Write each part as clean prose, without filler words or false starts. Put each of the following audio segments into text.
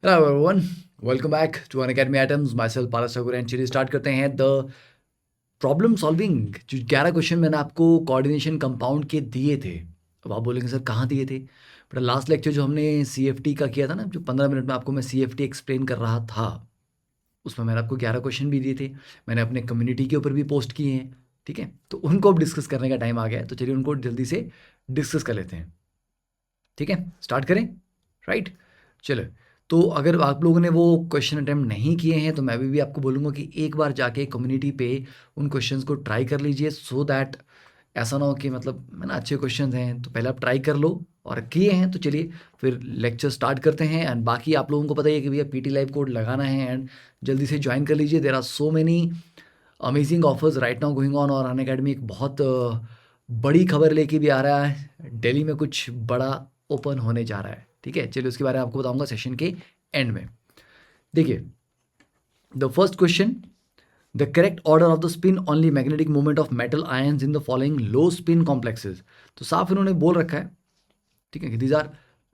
Hello everyone, welcome back to Unacademy Atoms. Myself Paras Thakur and चलिए start करते हैं the problem solving. जो 11 question मैंने आपको कोऑर्डिनेशन कंपाउंड के दिए थे। अब आप बोलेंगे सर कहाँ दिए थे, बट लास्ट लेक्चर जो हमने सीएफटी का किया था ना, जो 15 मिनट में आपको मैं सीएफटी एक्सप्लेन कर रहा था, उसमें मैंने आपको 11 क्वेश्चन भी दिए थे। मैंने अपने कम्युनिटी के ऊपर भी पोस्ट किए हैं। ठीक है, तो उनको अब डिस्कस करने का टाइम आ गया है, तो चलिए उनको जल्दी से डिस्कस कर लेते हैं। ठीक है, स्टार्ट करें। राइट, चलो। तो अगर आप लोगों ने वो क्वेश्चन अटेम्प्ट नहीं किए हैं तो मैं भी आपको बोलूँगा कि एक बार जाके कम्युनिटी पे उन क्वेश्चंस को ट्राई कर लीजिए, सो दैट ऐसा ना हो कि मतलब है ना, अच्छे क्वेश्चंस हैं तो पहले आप ट्राई कर लो, और किए हैं तो चलिए फिर लेक्चर स्टार्ट करते हैं। एंड बाकी आप लोगों को पता ही है कि भैया पीटी लाइव कोड लगाना है, एंड जल्दी से ज्वाइन कर लीजिए। There are so many amazing offers right now going on, और अनअकैडमी एक बहुत बड़ी खबर लेके भी आ रहा है। दिल्ली में कुछ बड़ा ओपन होने जा रहा है। ठीक है, चलिए उसके बारे में आपको बताऊंगा सेशन के एंड में। देखिए, the first question, the correct order of the spin only magnetic movement of metal ions in the following low spin complexes. तो साफ इन्होंने बोल रखा है, ठीक है, कि these are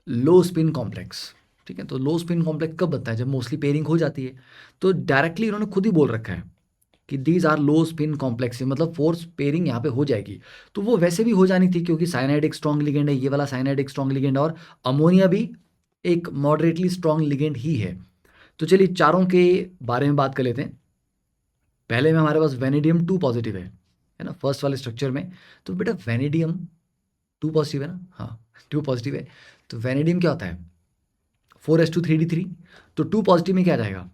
low spin complex. ठीक है, तो लो स्पिन कॉम्प्लेक्स कब बनता है, जब मोस्टली पेयरिंग हो जाती है। तो डायरेक्टली इन्होंने खुद ही बोल रखा है कि these are low spin complex, मतलब फोर्स पेयरिंग यहाँ पे हो जाएगी। तो वो वैसे भी हो जानी थी, क्योंकि साइनाइड एक स्ट्रॉन्ग लिगेंड है, ये वाला साइनाइड एक स्ट्रॉन्ग लिगेंड है, और अमोनिया भी एक मॉडरेटली स्ट्रॉन्ग लिगेंड ही है। तो चलिए चारों के बारे में बात कर लेते हैं। पहले में हमारे पास वेनेडियम 2 पॉजिटिव है ना, फर्स्ट वाले स्ट्रक्चर में। तो बेटा वेनेडियम 2 पॉजिटिव है ना, हाँ 2 पॉजिटिव है। तो वेनेडियम क्या होता है, 4s2 3d3। तो 2 पॉजिटिव में क्या आ जाएगा,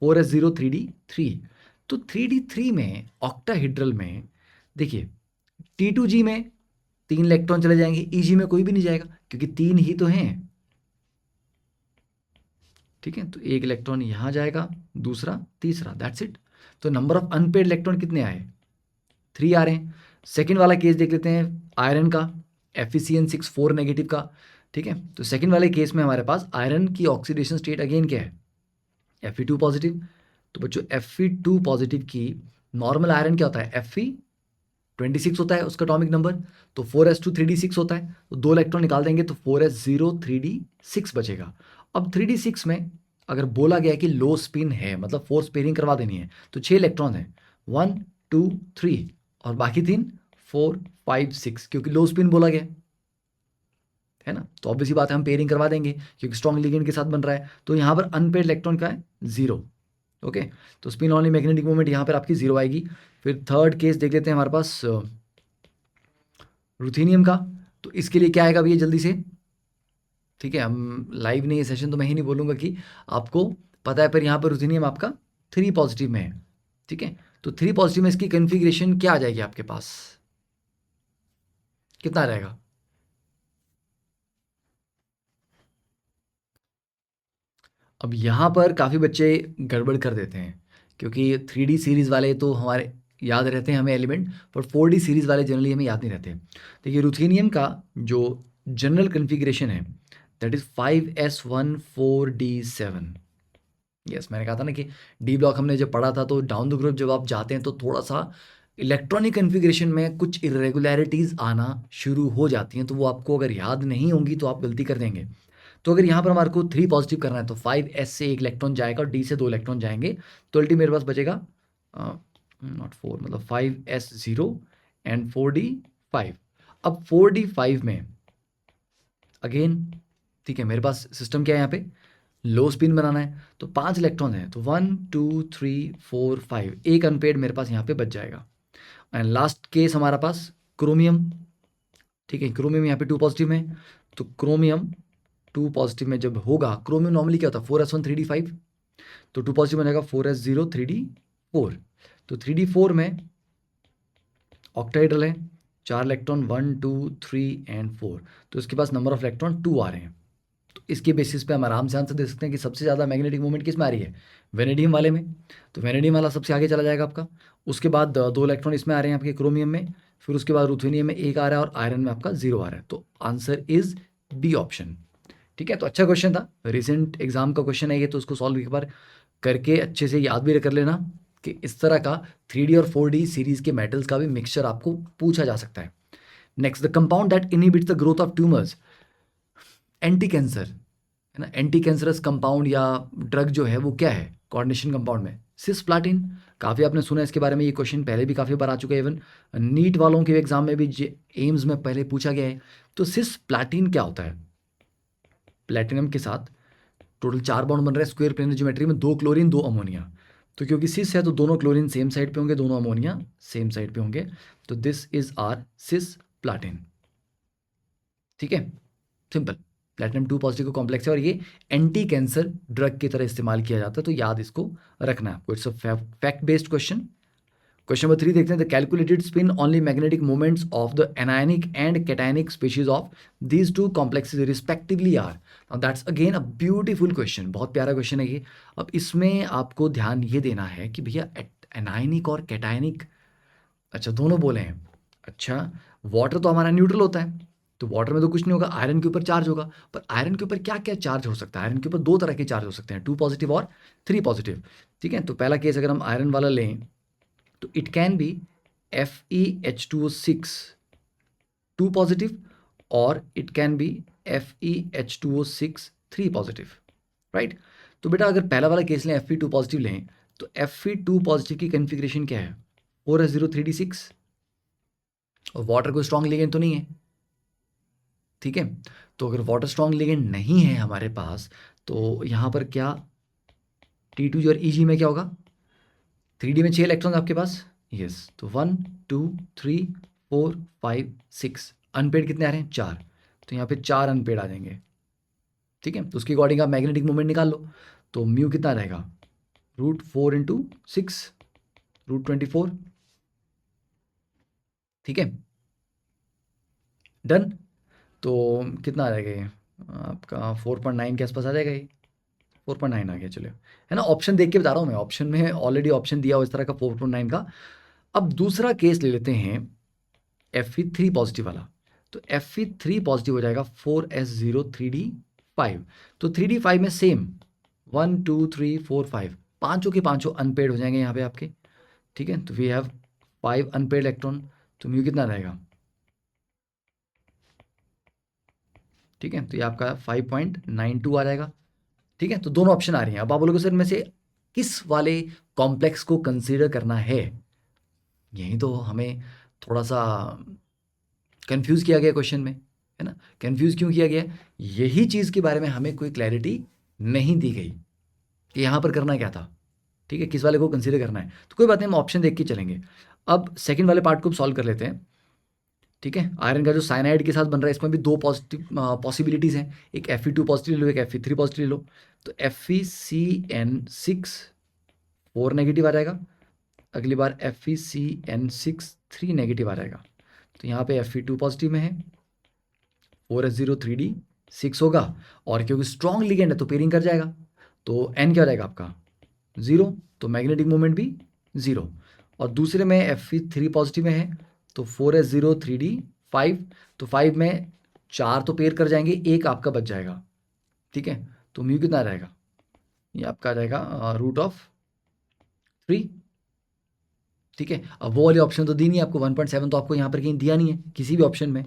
4s0 3d3। तो 3d3 में ऑक्टाहेड्रल में देखिए, T2G में 3 इलेक्ट्रॉन चले जाएंगे, EG में कोई भी नहीं जाएगा क्योंकि 3 ही तो हैं। ठीक है, तो एक इलेक्ट्रॉन यहां जाएगा, दूसरा, तीसरा, दैट्स इट। तो नंबर ऑफ अनपेड इलेक्ट्रॉन कितने आए, 3 आ रहे हैं। सेकेंड वाला केस देख लेते हैं आयरन का, FeCN6 4 नेगेटिव का। ठीक है, तो सेकेंड वाले केस में हमारे पास आयरन की ऑक्सीडेशन स्टेट अगेन क्या है, Fe2 पॉजिटिव। तो बच्चों Fe2 पॉजिटिव की नॉर्मल आयरन क्या होता है, Fe26 होता है उसका अटोमिक नंबर। तो 4s2 3d6 होता है, तो 2 इलेक्ट्रॉन निकाल देंगे तो 4s0 3d6 बचेगा। अब 3d6 में अगर बोला गया कि लो स्पिन है, मतलब फोर्स पेयरिंग करवा देनी है, तो 6 इलेक्ट्रॉन है, 1 2 3, और बाकी 3 4 5 6, क्योंकि लो स्पिन बोला गया है ना। तो ऑब्वियसली बात है हम पेयरिंग करवा देंगे क्योंकि स्ट्रॉन्ग लिगेंड के साथ बन रहा है। तो यहाँ पर अनपेड इलेक्ट्रॉन का है 0। ओके, तो स्पिन ऑनली मैग्नेटिक मूवमेंट यहाँ पर आपकी 0 आएगी। फिर थर्ड केस देख लेते हैं हमारे पास रुथेनियम का। तो इसके लिए क्या आएगा भैया जल्दी से, ठीक है, हम लाइव नहीं है सेशन तो मैं ही नहीं बोलूँगा कि आपको पता है, पर यहाँ पर रुथेनियम आपका 3 पॉजिटिव में है। ठीक है, तो 3 पॉजिटिव में इसकी कन्फिग्रेशन क्या आ जाएगी आपके पास, कितना आ जाएगा, अब यहाँ पर काफ़ी बच्चे गड़बड़ कर देते हैं, क्योंकि 3D सीरीज़ वाले तो हमारे याद रहते हैं हमें एलिमेंट, पर 4D सीरीज़ वाले जनरली हमें याद नहीं रहते। देखिए रुथेनियम का जो जनरल कन्फिग्रेशन है, that is 5s1 4d7। Yes, मैंने कहा था ना कि डी ब्लॉक हमने जब पढ़ा था, तो डाउन द ग्रुप जब आप जाते हैं तो थोड़ा सा इलेक्ट्रॉनिक कन्फिग्रेशन में कुछ इरेगुलरिटीज़ आना शुरू हो जाती हैं, तो वो आपको अगर याद नहीं होंगी तो आप गलती कर देंगे। तो अगर यहाँ पर हमारे को 3 पॉजिटिव करना है तो 5s से 1 इलेक्ट्रॉन जाएगा और D से 2 इलेक्ट्रॉन जाएंगे, तो अल्टीमेट मेरे पास बचेगा नॉट 4, मतलब 5s0 एंड 4d5। अब 4d5 में अगेन, ठीक है, मेरे पास सिस्टम क्या है, यहाँ पे लो स्पिन बनाना है, तो 5 इलेक्ट्रॉन है, तो 1 2 3 4 5, एक अनपेड मेरे पास यहाँ पे बच जाएगा। एंड लास्ट केस हमारा पास क्रोमियम। ठीक है, क्रोमियम यहाँ पे 2 पॉजिटिव में, तो क्रोमियम 2 पॉजिटिव में जब होगा, क्रोमियम नॉर्मली क्या होता है 4s1 3d5, तो 2 पॉजिटिव बनेगा 4s0 3d4। तो 3d4 में ऑक्टाहेड्रल है, 4 इलेक्ट्रॉन 1 2 3 एंड 4, तो इसके पास नंबर ऑफ इलेक्ट्रॉन 2 आ रहे हैं। तो इसके बेसिस पे हम आराम से आंसर दे सकते हैं कि सबसे ज़्यादा मैग्नेटिक मूवमेंट किस में आ रही है, वेनेडियम वाले में। तो वेनेडियम वाला सबसे आगे चला जाएगा आपका। उसके बाद 2 इलेक्ट्रॉन इसमें आ रहे हैं आपके क्रोमियम में, फिर उसके बाद रुथेनियम में 1 आ रहा है, और आयरन में आपका 0 आ रहा है। तो आंसर इज बी ऑप्शन। ठीक है, तो अच्छा क्वेश्चन था, रिसेंट एग्जाम का क्वेश्चन है ये, तो उसको सॉल्व एक बार करके अच्छे से याद भी कर लेना कि इस तरह का 3D और 4D सीरीज के मेटल्स का भी मिक्सचर आपको पूछा जा सकता है। Next, the compound that inhibits the growth of tumours, anti cancer, है ना। एंटी कैंसरस कंपाउंड या ड्रग जो है वो क्या है कोऑर्डिनेशन कंपाउंड में? सिस्प्लाटिन। काफ़ी आपने सुना है इसके बारे में, ये क्वेश्चन पहले भी काफ़ी बार आ चुका है, इवन नीट वालों के एग्जाम में भी एम्स में पहले पूछा गया है। तो सिस्प्लाटिन क्या होता है? प्लेटिनम के साथ टोटल 4 बॉन्ड बन रहे हैं स्क्वायर प्लेनर ज्योमेट्री में, 2 क्लोरीन 2 अमोनिया। तो क्योंकि सिस है तो दोनों क्लोरीन सेम साइड पे होंगे, दोनों अमोनिया सेम साइड पे होंगे, तो दिस इज आर सिस प्लाटिन। ठीक है, सिंपल। प्लेटिनम 2 पॉजिटिव को कॉम्प्लेक्स है और ये एंटी कैंसर ड्रग की तरह इस्तेमाल किया जाता है, तो याद इसको रखना है आपको। It's a fact based question. Question number 3 देखते हैं। The calculated spin only magnetic moments of the anionic and cationic species of these two complexes respectively are. Now that's again a beautiful question, बहुत प्यारा question है ये। अब इसमें आपको ध्यान ये देना है कि भैया एनायनिक और कैटायनिक, अच्छा दोनों बोले हैं। अच्छा, वाटर तो हमारा न्यूट्रल होता है, तो वाटर में तो कुछ नहीं होगा, आयरन के ऊपर चार्ज होगा। पर आयरन के ऊपर क्या क्या चार्ज हो सकता है? आयरन के ऊपर 2 तरह के चार्ज हो सकते हैं, 2 पॉजिटिव और 3 पॉजिटिव। ठीक है, तो पहला केस अगर हम आयरन वाला लें तो it can be FeH2O6 2 positive, और it can be FeH2O6 3 positive, right. तो बेटा अगर पहला वाला केस लें, Fe2 पॉजिटिव लें, तो Fe2 पॉजिटिव की कन्फिग्रेशन क्या है? 4s0 3d6, और वाटर को स्ट्रॉन्ग लिगेंड तो नहीं है। ठीक है, तो अगर वाटर स्ट्रॉन्ग लिगेंड नहीं है हमारे पास, तो यहाँ पर क्या T2 और EG में क्या होगा? 3D में 6 इलेक्ट्रॉन आपके पास, यस, तो 1 2 3 4 5 6, अनपेड कितने आ रहे हैं? 4, तो यहाँ पे 4 अनपेड आ जाएंगे। ठीक है, तो उसके अकॉर्डिंग आप मैग्नेटिक मोमेंट निकाल लो, तो म्यू कितना रहेगा? √4 × 6 √24। ठीक है, डन। तो कितना आ जाएगा ये आपका? 4.9 के आसपास आ जाएगा ये, 4.9 आ गया, चलो, है ना। ऑप्शन देख के बता रहा हूँ मैं, ऑप्शन में ऑलरेडी ऑप्शन दिया हो इस तरह का 4.9 का। अब दूसरा केस ले लेते हैं, Fe3 पॉजिटिव वाला। तो Fe3 पॉजिटिव हो जाएगा 4s0 3d5। तो 3d5 में सेम 1 2 3 4 5, पांचों के पांचों अनपेड हो जाएंगे यहाँ पे आपके। ठीक है, तो वी हैव 5 अनपेड इलेक्ट्रॉन, तो म्यू कितना रहेगा? ठीक है, तो ये आपका 5.92 आ जाएगा। ठीक है, तो दोनों ऑप्शन आ रही हैं। अब आप बोलोगे सर में से किस वाले कॉम्प्लेक्स को कंसीडर करना है? यही तो हमें थोड़ा सा कंफ्यूज किया गया क्वेश्चन में, है ना। कंफ्यूज क्यों किया गया? यही चीज़ के बारे में हमें कोई क्लैरिटी नहीं दी गई कि यहाँ पर करना क्या था। ठीक है, किस वाले को कंसीडर करना है, तो कोई बात नहीं, हम ऑप्शन देख के चलेंगे। अब सेकंड वाले पार्ट को सॉल्व कर लेते हैं। ठीक है, आयरन का जो साइनाइड के साथ बन रहा है, इसमें भी 2 पॉजिटिव पॉसिबिलिटीज़ हैं, एक Fe2 पॉजिटिव ले लो, एक Fe3 पॉजिटिव ले लो। तो FeCN6 4 नेगेटिव आ जाएगा, अगली बार FeCN6 3 नेगेटिव आ जाएगा। तो यहाँ पे Fe2 पॉजिटिव में है, 4s0 3d6 होगा, और क्योंकि स्ट्रॉन्ग लिगेंड है तो पेयरिंग कर जाएगा, तो N क्या हो जाएगा आपका? 0, तो मैग्नेटिक मोमेंट भी 0। और दूसरे में Fe3 पॉजिटिव में है, तो 4s0 3d5, तो 5 में 4 तो पेयर कर जाएंगे, एक आपका बच जाएगा। ठीक है, तो म्यू कितना रहेगा? ये आपका आ जाएगा √3। ठीक है, अब वो वाले ऑप्शन तो दी नहीं आपको, 1.7 तो आपको यहाँ पर कहीं दिया नहीं है किसी भी ऑप्शन में,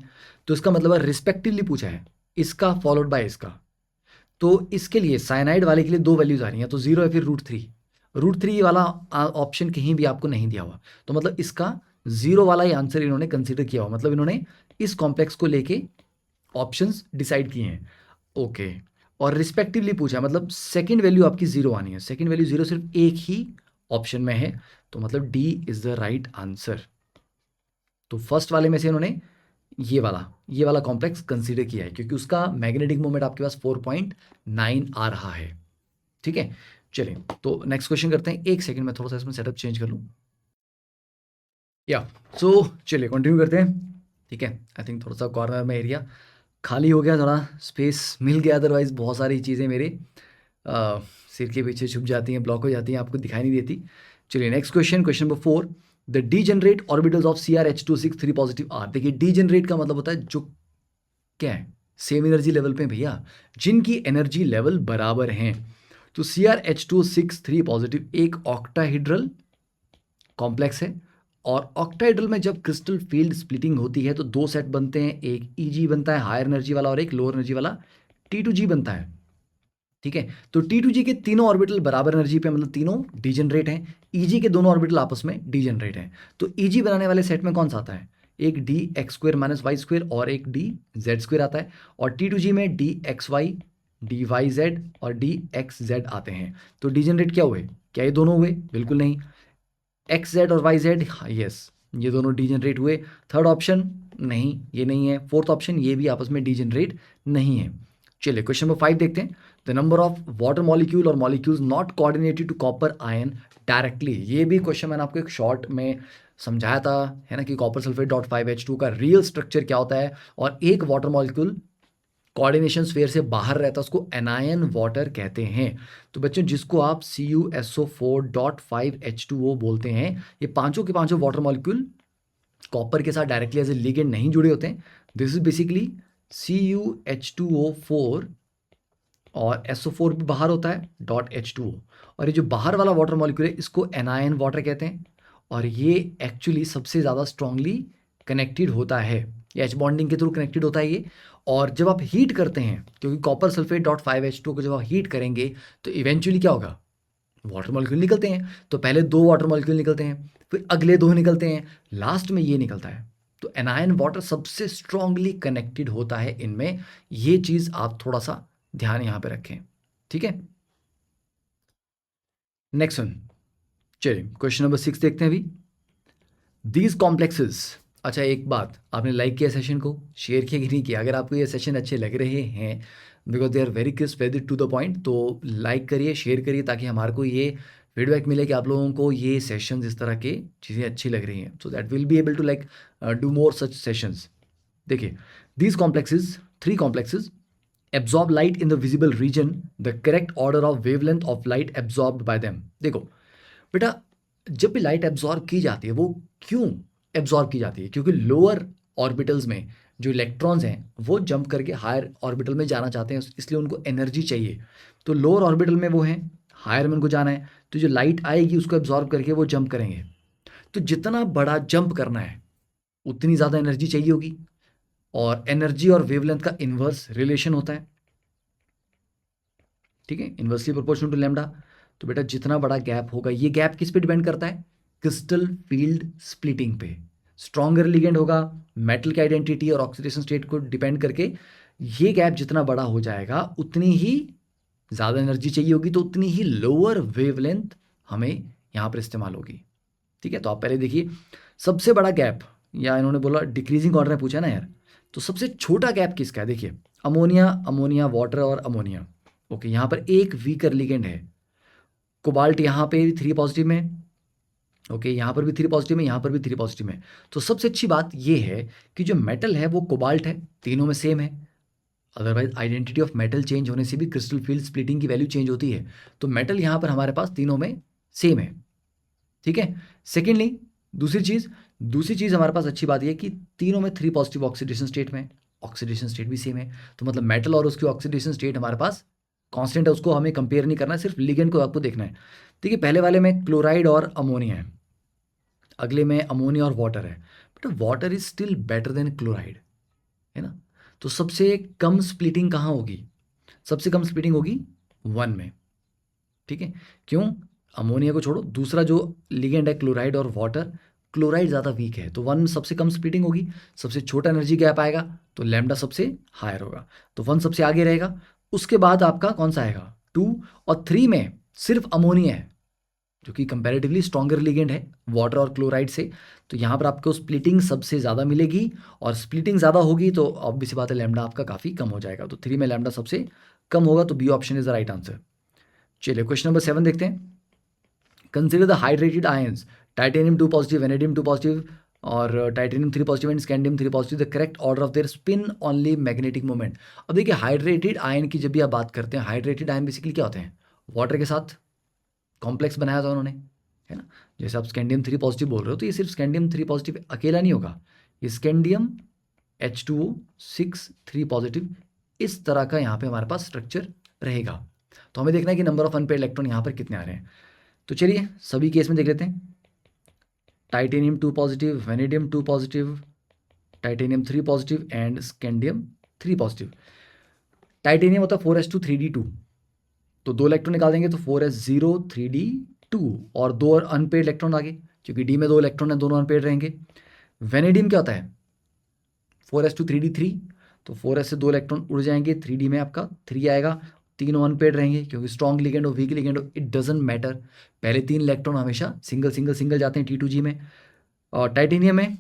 तो इसका मतलब है रिस्पेक्टिवली पूछा है, इसका फॉलोड बाय इसका। तो इसके लिए साइनाइड वाले के लिए 2 वैल्यूज आ रही हैं, तो 0 है फिर √3। √3 वाला ऑप्शन कहीं भी आपको नहीं दिया हुआ, तो मतलब इसका 0 वाला ही आंसर इन्होंने कंसिडर किया हुआ, मतलब इन्होंने इस कॉम्प्लेक्स को लेके ऑप्शंस डिसाइड किए हैं। ओके, और रिस्पेक्टिवली पूछा, मतलब सेकंड वैल्यू आपकी 0 आनी है, सेकंड वैल्यू 0 सिर्फ एक ही ऑप्शन में है, तो मतलब D is the right answer. तो फर्स्ट वाले में से उन्होंने ये वाला कॉम्प्लेक्स कंसीडर किया है, क्योंकि उसका मैग्नेटिक मोमेंट आपके पास 4.9 आ रहा है। ठीक है, चलिए तो नेक्स्ट क्वेश्चन करते हैं। एक सेकंड में थोड़ा सा इसमें सेटअप चेंज कर लूँ, या सो चलिए कंटिन्यू करते हैं। ठीक है, आई थिंक थोड़ा सा कॉर्नर में एरिया खाली हो गया, थोड़ा स्पेस मिल गया, अदरवाइज बहुत सारी चीज़ें मेरे सिर के पीछे छुप जाती हैं, ब्लॉक हो जाती हैं, आपको दिखाई नहीं देती। चलिए next question, question number 4। The degenerate orbitals of CrH2 6 3 positive are. देखिए डीजेनरेट का मतलब होता है जो क्या है, सेम एनर्जी लेवल पे भैया, जिनकी एनर्जी लेवल बराबर हैं। तो CrH2 6 3 पॉजिटिव एक ऑक्टाहेड्रल कॉम्प्लेक्स है, और ऑक्टाहेड्रल में जब क्रिस्टल फील्ड स्प्लिटिंग होती है तो 2 सेट बनते हैं, एक EG बनता है हायर एनर्जी वाला और एक लोअर एनर्जी वाला T2G बनता है। ठीक है। तो T2G के तीनों ऑर्बिटल बराबर एनर्जी पे, मतलब तीनों डीजनरेट हैं। EG के दोनों ऑर्बिटल आपस में डीजनरेट हैं। तो EG बनाने वाले सेट में कौन सा आता है? एक D X square minus Y square और एक डी जेड स्क्वेयर आता है। और T2G में D X Y, D Y Z और डी एक्स जेड आते हैं। तो डीजनरेट क्या हुए? क्या ये दोनों हुए? बिल्कुल नहीं। एक्स जेड और वाई जेड, यस, ये दोनों डीजनरेट हुए। थर्ड ऑप्शन नहीं, ये नहीं है। फोर्थ ऑप्शन, ये भी आपस में डीजनरेट नहीं है। चलिए क्वेश्चन नंबर 5 देखते हैं। The number of water molecule और molecules not coordinated to copper ion directly. ये भी क्वेश्चन मैंने आपको एक शॉर्ट में समझाया था, है ना, कि कॉपर सल्फेट डॉट 5H2 का रियल स्ट्रक्चर क्या होता है। और एक वाटर मॉलिक्यूल कोऑर्डिनेशन स्फीयर से बाहर रहता है, उसको एनायन वाटर कहते हैं। तो बच्चों, जिसको आप CuSO4.5H2O बोलते हैं, ये पांचों के पांचों वाटर मॉलिक्यूल कॉपर के साथ डायरेक्टली एज ए लिगेंड नहीं जुड़े होते हैं। दिस इज बेसिकली CuH2O4 और SO4 भी बाहर होता है .H2O। और ये जो बाहर वाला वाटर मॉलिक्यूल है, इसको एनायन वाटर कहते हैं। और ये एक्चुअली सबसे ज़्यादा स्ट्रांगली कनेक्टेड होता है, ये H बॉन्डिंग के थ्रू कनेक्टेड होता है ये। और जब आप हीट करते हैं, क्योंकि कॉपर सल्फेट .5H2 को जब आप हीट करेंगे तो इवेंचुअली क्या होगा? वाटर मॉलिक्यूल निकलते हैं। तो पहले 2 वाटर मॉलिक्यूल निकलते हैं, फिर अगले 2 निकलते हैं, लास्ट में ये निकलता है। तो एनायन वाटर सबसे स्ट्रांगली कनेक्टेड होता है इनमें। ये चीज़ आप थोड़ा सा ध्यान यहाँ पे रखें, ठीक है। नेक्स्ट वन, चलिए क्वेश्चन नंबर 6 देखते हैं अभी। दीज कॉम्प्लेक्सेस, अच्छा एक बात, आपने लाइक किया सेशन को, शेयर किया कि नहीं किया? अगर आपको ये सेशन अच्छे लग रहे हैं, because they are very crisp, very to the point, तो लाइक करिए, शेयर करिए, ताकि हमारे को ये फीडबैक मिले कि आप लोगों को ये सेशंस, इस तरह के चीज़ें अच्छी लग रही हैं, so that will be able to like do more such sessions. देखिए, these complexes, 3 complexes absorb light in the visible region, the correct order of wavelength of light absorbed by them। देखो बेटा, जब भी लाइट एब्जॉर्ब की जाती है, वो क्यों एब्जॉर्ब की जाती है? क्योंकि लोअर ऑर्बिटल्स में जो इलेक्ट्रॉन्स हैं, वो जंप करके हायर ऑर्बिटल में जाना चाहते हैं, इसलिए उनको एनर्जी चाहिए। तो लोअर ऑर्बिटल में वो हैं, हायर में उनको जाना है, तो जो लाइट आएगी उसको एब्जॉर्ब करके वो जंप करेंगे। तो जितना बड़ा जंप करना है, उतनी ज़्यादा एनर्जी चाहिए होगी। और एनर्जी और वेवलेंथ का इन्वर्स रिलेशन होता है, ठीक है, इन्वर्सली प्रोपोर्शनल टू लैम्डा। तो बेटा, जितना बड़ा गैप होगा, ये गैप किस पे डिपेंड करता है? क्रिस्टल फील्ड स्प्लिटिंग पे। स्ट्रॉन्गर लिगेंड होगा, मेटल की आइडेंटिटी और ऑक्सीडेशन स्टेट को डिपेंड करके ये गैप जितना बड़ा हो जाएगा, उतनी ही ज़्यादा एनर्जी चाहिए होगी, तो उतनी ही लोअर वेवलेंथ हमें यहाँ पर इस्तेमाल होगी, ठीक है। तो आप पहले देखिए, सबसे बड़ा गैप, या इन्होंने बोला डिक्रीजिंग ऑर्डर में पूछा ना यार, तो सबसे छोटा गैप किसका है? देखिए, अमोनिया, अमोनिया वाटर और अमोनिया, ओके, यहाँ पर एक वीकर लिगेंड है। कोबाल्ट यहाँ पे भी 3 पॉजिटिव में, ओके, यहाँ पर भी 3 पॉजिटिव में, यहाँ पर भी 3 पॉजिटिव में। तो सबसे अच्छी बात ये है कि जो मेटल है वो कोबाल्ट है, तीनों में सेम है। Otherwise identity of metal change होने से भी क्रिस्टल फील्ड स्प्लिटिंग की वैल्यू चेंज होती है। तो मेटल यहाँ पर हमारे पास तीनों में सेम है, ठीक है। सेकेंडली, दूसरी चीज़ हमारे पास अच्छी बात यह है कि तीनों में 3 पॉजिटिव ऑक्सीडेशन स्टेट में, ऑक्सीडेशन स्टेट भी सेम है। तो मतलब मेटल और उसकी ऑक्सीडेशन स्टेट हमारे पास कांस्टेंट है, उसको हमें कंपेयर नहीं करना है, सिर्फ लिगेंड को आपको देखना है। देखिए, पहले वाले में क्लोराइड और अमोनिया है, अगले में अमोनिया और वाटर है। But water is still better than chloride, है ना। तो सबसे कम स्प्लिटिंग कहाँ होगी? सबसे कम स्प्लिटिंग होगी 1 में, ठीक है। क्यों? अमोनिया को छोड़ो, दूसरा जो लिगेंड है क्लोराइड और वाटर, क्लोराइड ज़्यादा वीक है, तो 1 सबसे कम स्प्लिटिंग होगी। सबसे छोटा एनर्जी गैप आएगा, तो लैम्डा सबसे हायर होगा, तो 1 सबसे आगे रहेगा। उसके बाद आपका कौन सा आएगा? 2 और 3 में सिर्फ अमोनिया है, जो कि कंपैरेटिवली स्ट्रॉन्गर लिगेंड है वाटर और क्लोराइड से। तो यहाँ पर आपको स्प्लिटिंग सबसे ज़्यादा मिलेगी, और स्प्लिटिंग ज़्यादा होगी तो ऑब्वियस बात है, लैम्डा आपका काफ़ी कम हो जाएगा। तो 3 में लैम्डा सबसे कम होगा, तो B option is the right answer. चलिए क्वेश्चन नंबर 7 देखते हैं। Consider the hydrated ions titanium 2 positive, vanadium 2 positive और titanium 3 positive and scandium 3 positive, the correct order of their spin only magnetic moment. अब देखिए, हाइड्रेटेड आयन की जब भी आप बात करते हैं, हाइड्रेटेड आयन बेसिकली क्या होते हैं? वाटर के साथ कॉम्प्लेक्स बनाया था उन्होंने, है ना। जैसे आप स्कैंडियम 3 पॉजिटिव बोल रहे हो, तो ये सिर्फ स्कैंडियम 3 पॉजिटिव अकेला नहीं होगा, ये स्कैंडियम H2O6 3 पॉजिटिव, इस तरह का यहाँ पे हमारे पास स्ट्रक्चर रहेगा। तो हमें देखना है कि नंबर ऑफ अनपेयर्ड इलेक्ट्रॉन यहाँ पर कितने आ रहे हैं। तो चलिए सभी केस में देख लेते हैं। Titanium 2 positive, vanadium 2 positive, titanium 3 positive and scandium 3 positive. Titanium होता है 4s2 3d2, तो 2 इलेक्ट्रॉन निकाल देंगे तो 4s0 3d2 और 2 और अनपेड इलेक्ट्रॉन आगे, क्योंकि डी में 2 इलेक्ट्रॉन है, दोनों अनपेड रहेंगे। वेनेडियम क्या होता है 4s2 3d3, तो 4s से 2 इलेक्ट्रॉन उड़ जाएंगे, 3d में आपका 3 आएगा, तीनों अनपेड रहेंगे, क्योंकि स्ट्रॉन्ग लिगेंड हो वीक लिगेंड हो इट डजेंट मैटर, पहले 3 इलेक्ट्रॉन हमेशा सिंगल सिंगल सिंगल जाते हैं T2G में। और टाइटेनियम में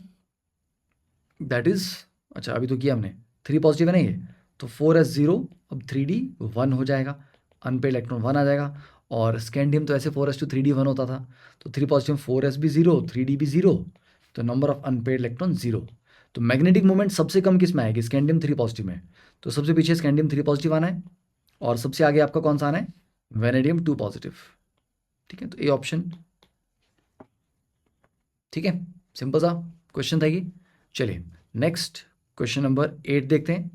दैट इज, अच्छा अभी तो किया हमने 3 पॉजिटिव है ना ये, तो 4s0 अब 3d1 हो जाएगा, अनपेड इलेक्ट्रॉन 1 आ जाएगा। और स्कैंडियम तो ऐसे 4s2 3d1 होता था, तो 3 पॉजिटिव 4s भी 0 3d भी 0, तो नंबर ऑफ अनपेड इलेक्ट्रॉन 0। तो मैग्नेटिक मोमेंट सबसे कम किस में आएगी, स्कैंडियम 3 पॉजिटिव में, तो सबसे पीछे स्कैंडियम 3 पॉजिटिव आना है, और सबसे आगे आपका कौन सा आना है, वेनेडियम 2 पॉजिटिव। ठीक है, तो ये ऑप्शन, ठीक है, सिंपल सा क्वेश्चन था ये। चलिए नेक्स्ट क्वेश्चन नंबर 8 देखते हैं।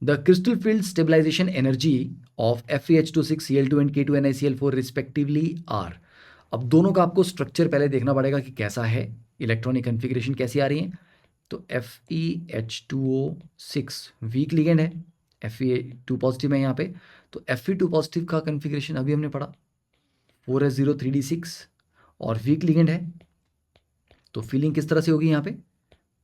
The crystal field stabilisation energy of FeH26Cl2 and K2NiCl4 respectively are. अब दोनों का आपको स्ट्रक्चर पहले देखना पड़ेगा कि कैसा है, इलेक्ट्रॉनिक कन्फिग्रेशन कैसी आ रही है। तो FeH2O6 वीक लिगेंड है, Fe2 पॉजिटिव है यहाँ पे, तो Fe2 पॉजिटिव का कन्फिग्रेशन अभी हमने पढ़ा 4s0 3d6 और वीक लिगेंड है, तो फीलिंग किस तरह से होगी यहाँ पे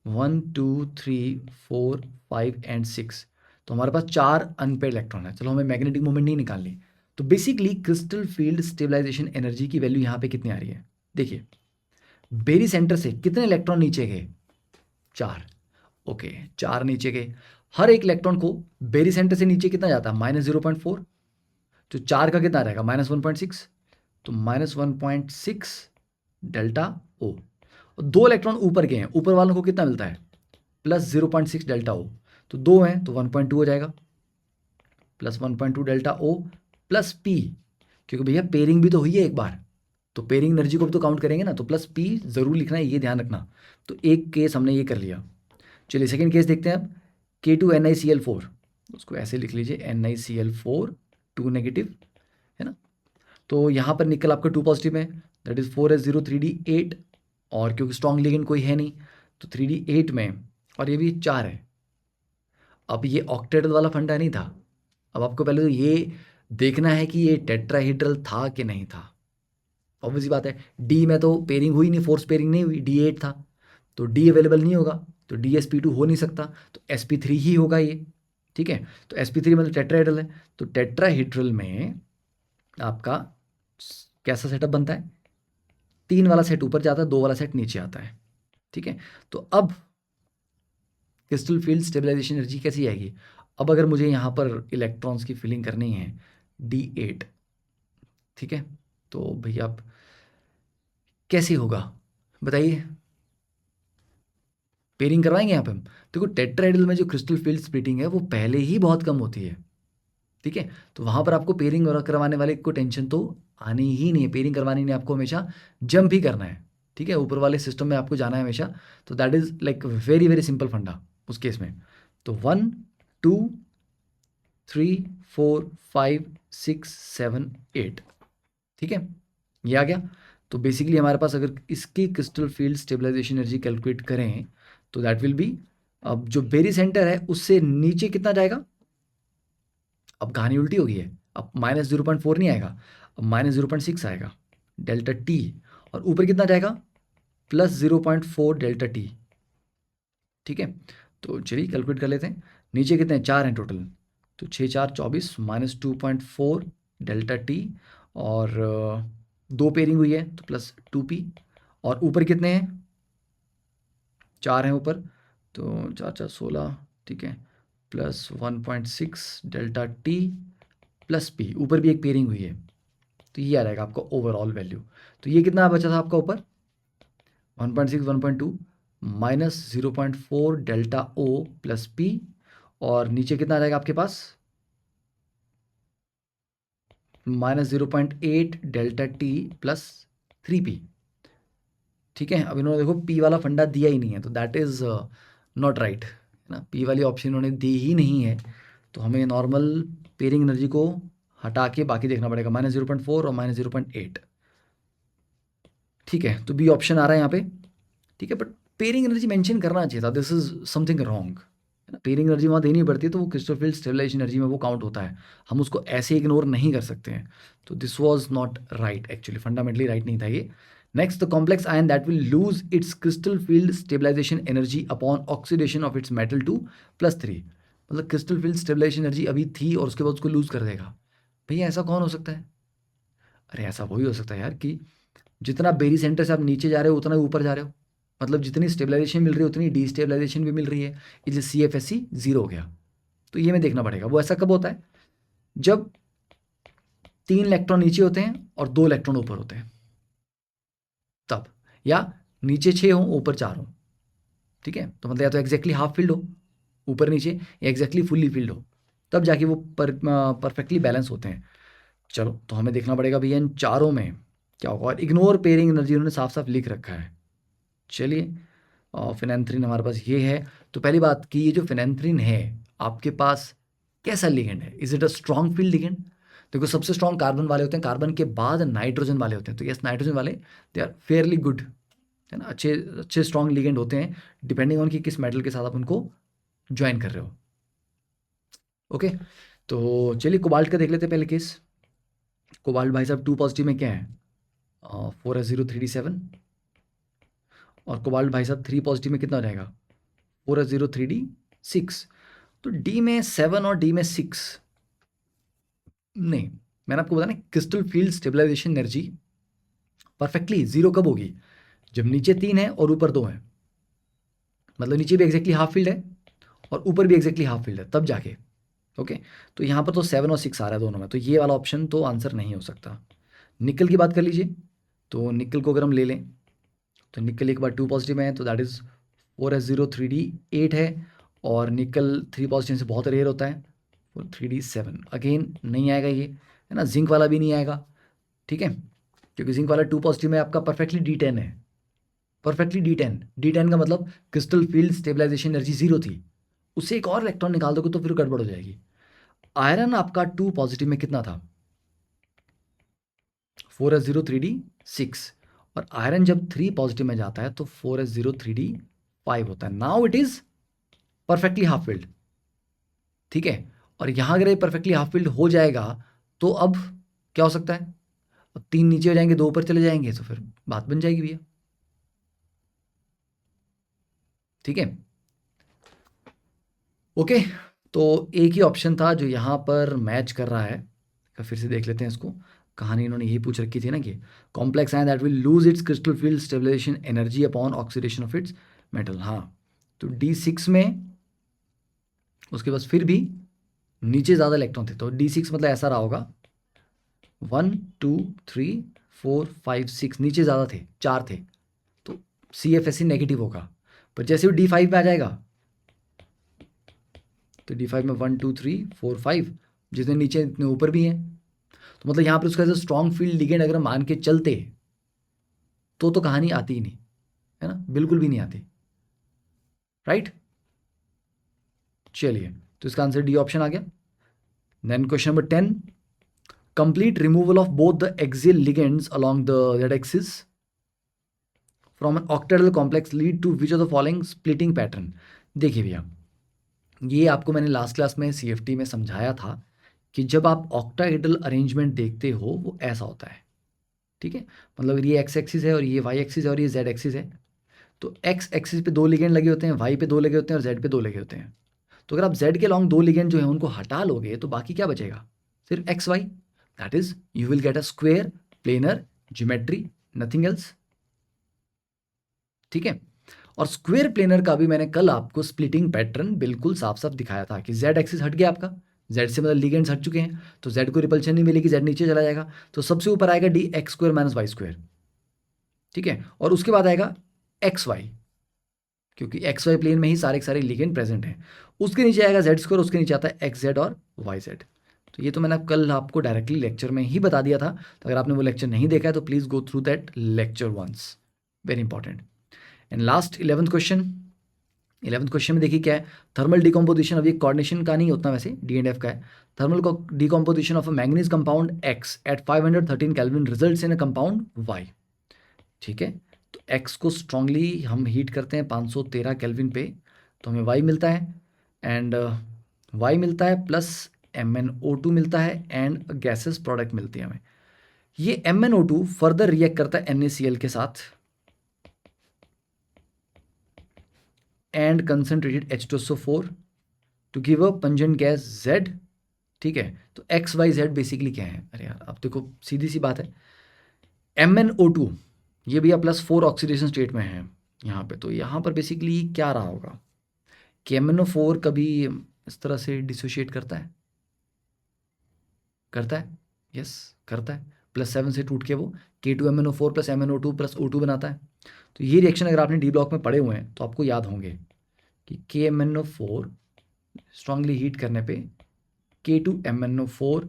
1 2 3 4 5 एंड 6, तो हमारे पास 4 अनपेड इलेक्ट्रॉन है। चलो हमें मैग्नेटिक मोमेंट नहीं निकालनी, तो basically crystal field stabilisation energy की वैल्यू यहाँ पे कितनी आ रही है, देखिए बेरी सेंटर से कितने इलेक्ट्रॉन नीचे गए, 4, ओके 4 नीचे गए, हर एक इलेक्ट्रॉन को बेरी सेंटर से नीचे कितना जाता है -0.4, तो 4 का कितना रहेगा -1.6, तो -1.6 डेल्टा ओ, और 2 इलेक्ट्रॉन ऊपर गए हैं, ऊपर वालों को कितना मिलता है +0.6 डेल्टा ओ, तो 2 हैं तो 1.2 हो जाएगा, +1.2 डेल्टा ओ प्लस पी, क्योंकि भैया पेयरिंग भी तो हुई है एक बार, तो पेयरिंग एनर्जी को भी तो काउंट करेंगे ना, तो प्लस पी जरूर लिखना है, ये ध्यान रखना। तो एक केस हमने ये कर लिया। चलिए सेकेंड केस देखते हैं अब, K2NiCl4, उसको ऐसे लिख लीजिए NiCl4 2 नेगेटिव है ना, तो यहाँ पर निकल आपका 2 पॉजिटिव है, दैट इज 4s0 3d8, और क्योंकि स्ट्रॉन्ग लिगेंड कोई है नहीं तो 3d8 में, और ये भी 4 है। अब ये ऑक्टेडल वाला फंडा नहीं था, अब आपको पहले तो ये देखना है कि ये टेट्राहेड्रल था कि नहीं था। ऑब्वियसली बात है, डी में तो पेयरिंग हुई नहीं, फोर्स पेयरिंग नहीं हुई, D8 था, तो डी अवेलेबल नहीं होगा, तो DsP2 हो नहीं सकता, तो sp3 ही होगा ये। ठीक है, तो sp3 मतलब टेट्राहेड्रल है, तो टेट्राहेड्रल में आपका कैसा सेटअप बनता है, 3 वाला सेट ऊपर जाता है, 2 वाला सेट नीचे आता है। ठीक है, तो अब क्रिस्टल फील्ड स्टेबलाइजेशन एनर्जी कैसी आएगी, अब अगर मुझे यहाँ पर इलेक्ट्रॉन्स की फिलिंग करनी है D8, ठीक है, तो भैया आप कैसे होगा बताइए, पेयरिंग करवाएंगे यहाँ पे हम। देखो टेट्राहेड्रल में जो क्रिस्टल फील्ड स्प्लिटिंग है वो पहले ही बहुत कम होती है, ठीक है, तो वहाँ पर आपको पेयरिंग करवाने वाले को टेंशन तो आनी ही नहीं है, पेयरिंग करवानी नहीं, आपको हमेशा जंप ही करना है। ठीक है, ऊपर वाले सिस्टम में आपको जाना है हमेशा, तो that is like very very simple फंडा उस केस में। तो 1 2 3 4 5 6 7 8, ठीक है, ये आ गया। तो बेसिकली हमारे पास अगर इसकी crystal field stabilisation energy calculate करें तो दैट विल बी, अब जो बेरी सेंटर है उससे नीचे कितना जाएगा, अब कहानी उल्टी हो गई है, अब -0.4 नहीं आएगा, अब -0.6 आएगा डेल्टा टी, और ऊपर कितना जाएगा +0.4 डेल्टा टी। ठीक है, तो चलिए कैलकुलेट कर लेते हैं, नीचे कितने 4 हैं टोटल, तो 6 4 24 -2.4 डेल्टा टी, और 2 पेयरिंग हुई है तो +2p, और ऊपर कितने हैं 4 हैं ऊपर, तो 4 4 16, ठीक है, +1.6 डेल्टा टी प्लस पी, ऊपर भी एक पेयरिंग हुई है, तो ये आ जाएगा आपका ओवरऑल वैल्यू। तो ये कितना बचा था आपका ऊपर 1.6 1.2 -0.4 डेल्टा ओ प्लस पी, और नीचे कितना आ जाएगा आपके पास -0.8 डेल्टा टी प्लस 3p। ठीक है, अब इन्होंने देखो पी वाला फंडा दिया ही नहीं है, तो दैट इज़ नॉट राइट, है ना, पी वाली ऑप्शन इन्होंने दी ही नहीं है, तो हमें नॉर्मल पेयरिंग एनर्जी को हटा के बाकी देखना पड़ेगा, -0.4 और -0.8। ठीक है, तो बी ऑप्शन आ रहा है यहाँ पे। ठीक है, बट पेयरिंग एनर्जी मेंशन करना चाहिए था, दिस इज समथिंग रॉन्ग, है पेयरिंग एनर्जी वहाँ देनी पड़ती है, तो वो क्रिस्टल फील्ड स्टेबलाइजेशन एनर्जी में वो काउंट होता है। हम उसको ऐसे इग्नोर नहीं कर सकते हैं। तो this was not right, actually fundamentally right नहीं था ये। Next, the complex ion that will lose its crystal field stabilisation energy upon oxidation of its metal to +3। मतलब क्रिस्टल फील्ड स्टेबलाइजेशन एनर्जी अभी थी और उसके बाद उसको लूज कर देगा। भैया ऐसा कौन हो सकता है? अरे ऐसा वही हो सकता है यार कि जितना बेरी सेंटर से आप नीचे जा रहे हो उतना ही ऊपर जा रहे हो। मतलब जितनी स्टेबलाइजेशन मिल रही है उतनी डीस्टेबलाइजेशन भी मिल रही है, इसलिए CFSE 0 हो गया। तो ये मैं देखना पड़ेगा। वो ऐसा कब होता है? जब 3 इलेक्ट्रॉन नीचे होते हैं और 2 इलेक्ट्रॉन ऊपर होते हैं, तब। या नीचे 6 हो ऊपर 4 हो, ठीक है? तो मतलब या तो एग्जैक्टली हाफ फील्ड हो ऊपर नीचे, या एग्जैक्टली फुल्ली फील्ड हो, तब जाके वो परफेक्टली बैलेंस होते हैं। चलो, तो हमें देखना पड़ेगा भैया इन चारों में क्या होगा। और इग्नोर पेयरिंग एनर्जी उन्होंने साफ साफ लिख रखा है। चलिए, फिनेंथ्रीन हमारे पास ये है। तो पहली बात कि ये जो फिनेंथ्रीन है आपके पास कैसा लिगेंड है? Is it a strong field ligand? देखो, सबसे स्ट्रॉन्ग कार्बन वाले होते हैं, कार्बन के बाद नाइट्रोजन वाले होते हैं। तो यस, नाइट्रोजन वाले दे आर फेयरली गुड, है ना, अच्छे अच्छे स्ट्रॉन्ग लिगेंड होते हैं, डिपेंडिंग ऑन कि किस मेटल के साथ आप उनको ज्वाइन कर रहे हो। ओके, तो चलिए कोबाल्ट का देख लेते हैं पहले केस। कोबाल्ट भाई साहब 2 पॉजिटिव में क्या है? 4s0 3d7। और कोबाल्ट भाई साहब 3 पॉजिटिव में कितना हो जाएगा? 4s0 3d6। तो डी में 7 और डी में 6 नहीं। मैंने आपको बताया ना, crystal field stabilisation energy perfectly 0 कब होगी? जब नीचे 3 है और ऊपर 2 है। मतलब नीचे भी एग्जैक्टली हाफ फील्ड है और ऊपर भी एग्जैक्टली हाफ फील्ड है, तब जाके। ओके, तो यहाँ पर तो 7 और 6 आ रहा है दोनों में, तो ये वाला ऑप्शन तो आंसर नहीं हो सकता। निकल की बात कर लीजिए। तो निकल को अगर हम ले लें, तो निकल एक बार 2 पॉजिटिव में है, तो दैट इज़ 4s0 3d8 है। और निकल 3 पॉजिटिव से बहुत रेयर होता है, 3d7 अगेन नहीं आएगा ये, है ना। जिंक वाला भी नहीं आएगा, ठीक है, क्योंकि जिंक वाला 2 पॉजिटिव में आपका परफेक्टली D10 है। परफेक्टली D10 का मतलब क्रिस्टल फील्ड स्टेबलाइजेशन एनर्जी 0 थी, उससे एक और इलेक्ट्रॉन निकाल दोगे तो फिर गड़बड़ हो जाएगी। आयरन आपका 2 पॉजिटिव में कितना था? 4s0 3d6। और आयरन जब 3 पॉजिटिव में जाता है तो 4s0 3d5 होता है। Now it is perfectly half field, ठीक है। और यहां अगर ये परफेक्टली हाफ फील्ड हो जाएगा तो अब क्या हो सकता है? अब 3 नीचे हो जाएंगे, 2 ऊपर चले जाएंगे, तो फिर बात बन जाएगी भैया, ठीक है। ओके, तो एक ही ऑप्शन था जो यहाँ पर मैच कर रहा है। फिर से देख लेते हैं इसको। कहानी इन्होंने यही पूछ रखी थी ना कि complex ion that will lose its crystal field stabilisation energy upon oxidation of its metal. हाँ, तो D6 में उसके पास फिर भी नीचे ज़्यादा इलेक्ट्रॉन थे, तो D6 मतलब ऐसा रहा होगा 1 2 3 4 5 6, नीचे ज़्यादा थे, 4 थे, तो CFSE नेगेटिव होगा। पर जैसे वो D5 पे आ जाएगा, तो D5 में 1 2 3 4 5, जितने नीचे इतने ऊपर भी हैं। तो मतलब यहाँ पर उसका जो स्ट्रॉन्ग फील्ड लिगेंड अगर मान के चलते तो कहानी आती ही नहीं, है ना, बिल्कुल भी नहीं आती, राइट। चलिए, तो इसका आंसर डी ऑप्शन आ गया। Then question number 10, complete removal of both the axial ligands along the z axis from an octahedral complex lead to which of the following splitting pattern. देखिए भैया, ये आपको मैंने लास्ट क्लास में CFT में समझाया था कि जब आप ऑक्टाहेड्रल अरेंजमेंट देखते हो वो ऐसा होता है, ठीक है। मतलब ये x एक्सिस है और ये y एक्सिस है और ये z एक्सिस है। तो x एक्सिस पे 2 लिगेंड लगे होते हैं, y पे 2 लगे होते हैं और z पे 2 लगे होते हैं। तो अगर आप z के लॉन्ग 2 लिगेंड जो है उनको हटा लोगे तो बाकी क्या बचेगा? सिर्फ X Y. That is you will get a square planar geometry, nothing else, ठीक है। और स्क्वेयर प्लेनर का भी मैंने कल आपको स्प्लिटिंग पैटर्न बिल्कुल साफ साफ दिखाया था कि z एक्सिस हट गया आपका, z से मतलब लिगेंड्स हट चुके हैं, तो z को रिपल्शन नहीं मिलेगी, z नीचे चला जाएगा, तो सबसे ऊपर आएगा dx² - y², ठीक है। और उसके बाद आएगा xy, क्योंकि XY प्लेन में ही सारे के सारे लिगेंड प्रेजेंट हैं। उसके नीचे आएगा Z², उसके नीचे आता है XZ और YZ। तो ये तो मैंने कल आपको डायरेक्टली लेक्चर में ही बता दिया था, तो अगर आपने वो लेक्चर नहीं देखा है तो please go through that lecture once, very important. And last 11th question. 11th question में देखिए क्या है, थर्मल डिकम्पोजिशन। अब ये कोऑर्डिनेशन का नहीं होता वैसे, D&F का है। Thermal decomposition of a manganese compound X at 513 kelvin results in a compound Y, ठीक है। तो X को स्ट्रांगली हम हीट करते हैं 513 केल्विन पे, तो हमें Y मिलता है। एंड वाई मिलता है प्लस MnO2 मिलता है एंड गैसेस प्रोडक्ट मिलती है हमें। ये MnO2 फर्दर रिएक्ट करता है NaCl के साथ and concentrated H2SO4 to give a pungent gas Z। ठीक है, तो XYZ बेसिकली क्या है? अरे यार अब देखो सीधी सी बात है, MnO2 ये भैया +4 ऑक्सीडेशन स्टेट में है यहाँ पे, तो यहाँ पर बेसिकली क्या रहा होगा कि MnO4 कभी इस तरह से डिसोशिएट करता है, यस करता है, +7 से टूट के वो K2MnO4 + MnO2 + O2 बनाता है। तो ये रिएक्शन अगर आपने डी ब्लॉक में पढ़े हुए हैं तो आपको याद होंगे कि KMnO4 स्ट्रांगली हीट करने पे K2MnO4।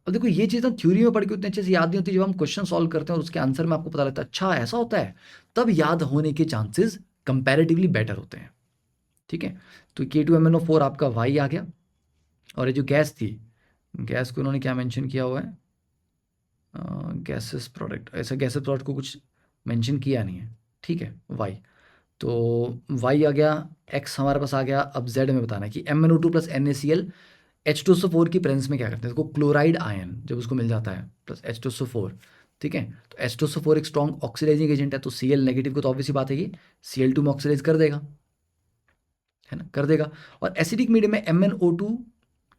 अब देखो ये चीज़ ना थ्योरी में पढ़ के उतने अच्छे से याद नहीं होती, जब हम क्वेश्चन सॉल्व करते हैं और उसके आंसर में आपको पता लगता है अच्छा ऐसा होता है, तब याद होने के चांसेस कंपैरेटिवली बेटर होते हैं। ठीक है, तो K2MnO4 आपका वाई आ गया, और ये जो गैस थी, गैस को उन्होंने क्या मेंशन किया हुआ है, गैसेस प्रोडक्ट, ऐसा गैसेस प्रोडक्ट को कुछ मेंशन किया नहीं है। ठीक है, वाई, तो वाई आ गया, एक्स हमारे पास आ गया। अब जेड में बताना है कि MnO2 + NaCl H2SO4 की प्रेजेंस में क्या करते हैं, इसको क्लोराइड आयन जब उसको मिल जाता है प्लस H2SO4। ठीक है, तो H2SO4 एक स्ट्रॉन्ग ऑक्सीडाइजिंग एजेंट है, तो Cl नेगेटिव को तो ऑब्वियसली बात है ये Cl2 में ऑक्सीडाइज कर देगा, है ना, कर देगा। और एसिडिक मीडियम में MnO2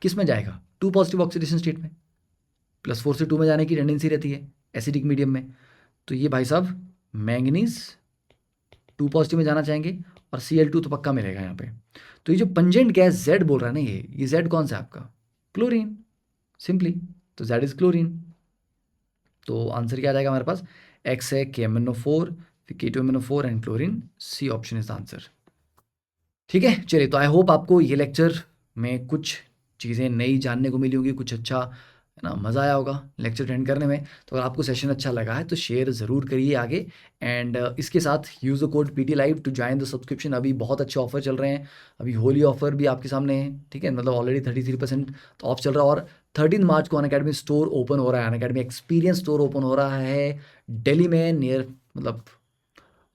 किस में जाएगा, 2 पॉजिटिव ऑक्सीडेशन स्टेट में, +4 से 2 में जाने की टेंडेंसी रहती है एसिडिक मीडियम में। तो ये भाई साहब मैंगनीज 2 पॉजिटिव में जाना चाहेंगे, और Cl2 तो पक्का मिलेगा यहाँ पे। तो ये जो पंजेंट गैस Z बोल रहा है ना, ये Z कौन सा है आपका, क्लोरीन, सिंपली, तो Z इज क्लोरीन। तो आंसर क्या आ जाएगा हमारे पास, X है KMnO4 फिर K2MnO4 and chlorine, C option is answer. ठीक है, चलिए, तो आई होप आपको ये लेक्चर में कुछ चीज़ें नई जानने को मिली होंगी, कुछ अच्छा है ना, मज़ा आया होगा लेक्चर अटेंड करने में। तो अगर आपको सेशन अच्छा लगा है तो शेयर ज़रूर करिए आगे, एंड इसके साथ use the code PT Live to join the subscription. अभी बहुत अच्छे ऑफर चल रहे हैं, अभी होली ऑफर भी आपके सामने है। ठीक है, मतलब ऑलरेडी 33% तो ऑफ चल रहा है, और 13 मार्च को अनअकैडमी स्टोर ओपन हो रहा है, अनअकैडमी एक्सपीरियंस स्टोर ओपन हो रहा है दिल्ली में, नियर मतलब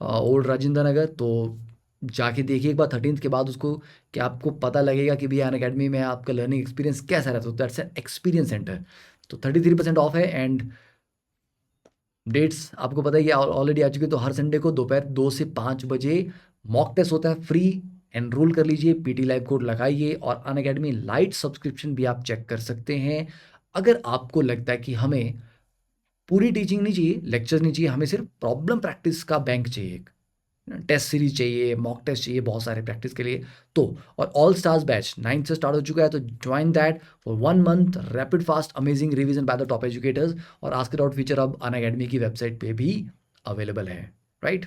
ओल्ड राजेंद्र नगर। तो जाके देखिए एक बार 13th के बाद उसको, कि आपको पता लगेगा कि भैया अनअकैडमी में आपका लर्निंग एक्सपीरियंस कैसा रहता है। That's an experience centre. तो 33% ऑफ है, एंड डेट्स आपको पता है कि ऑलरेडी आ चुकी है। तो हर संडे को दोपहर 2 से 5 बजे मॉक टेस्ट होता है फ्री, एनरोल कर लीजिए, PT Live कोड लगाइए, और अनअकैडमी लाइट सब्सक्रिप्शन भी आप चेक कर सकते हैं। अगर आपको लगता है कि हमें पूरी टीचिंग नहीं चाहिए, लेक्चर नहीं चाहिए, हमें सिर्फ प्रॉब्लम प्रैक्टिस का बैंक चाहिए, टेस्ट सीरीज चाहिए, मॉक टेस्ट चाहिए बहुत सारे प्रैक्टिस के लिए, तो और ऑल स्टार्स बैच 9 से स्टार्ट हो चुका है, तो join that for 1 month rapid fast amazing revision by the top educators. और आस्क इट आउट फीचर अब अनअकैडमी की वेबसाइट पे भी अवेलेबल है, राइट।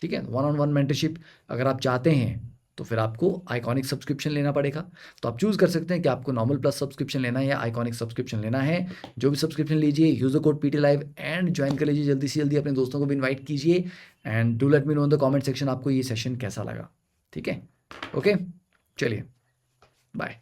ठीक है, 1-on-1 मेंटरशिप अगर आप चाहते हैं तो फिर आपको आइकॉनिक सब्सक्रिप्शन लेना पड़ेगा। तो आप चूज़ कर सकते हैं कि आपको नॉर्मल प्लस सब्सक्रिप्शन लेना है या आइकॉनिक सब्सक्रिप्शन लेना है। जो भी सब्सक्रिप्शन लीजिए, use the code PT Live and join कर लीजिए जल्दी से जल्दी, अपने दोस्तों को भी इन्वाइट कीजिए, and do let me know in the comment section आपको ये सेशन कैसा लगा। ठीक है, ओके, चलिए, बाय।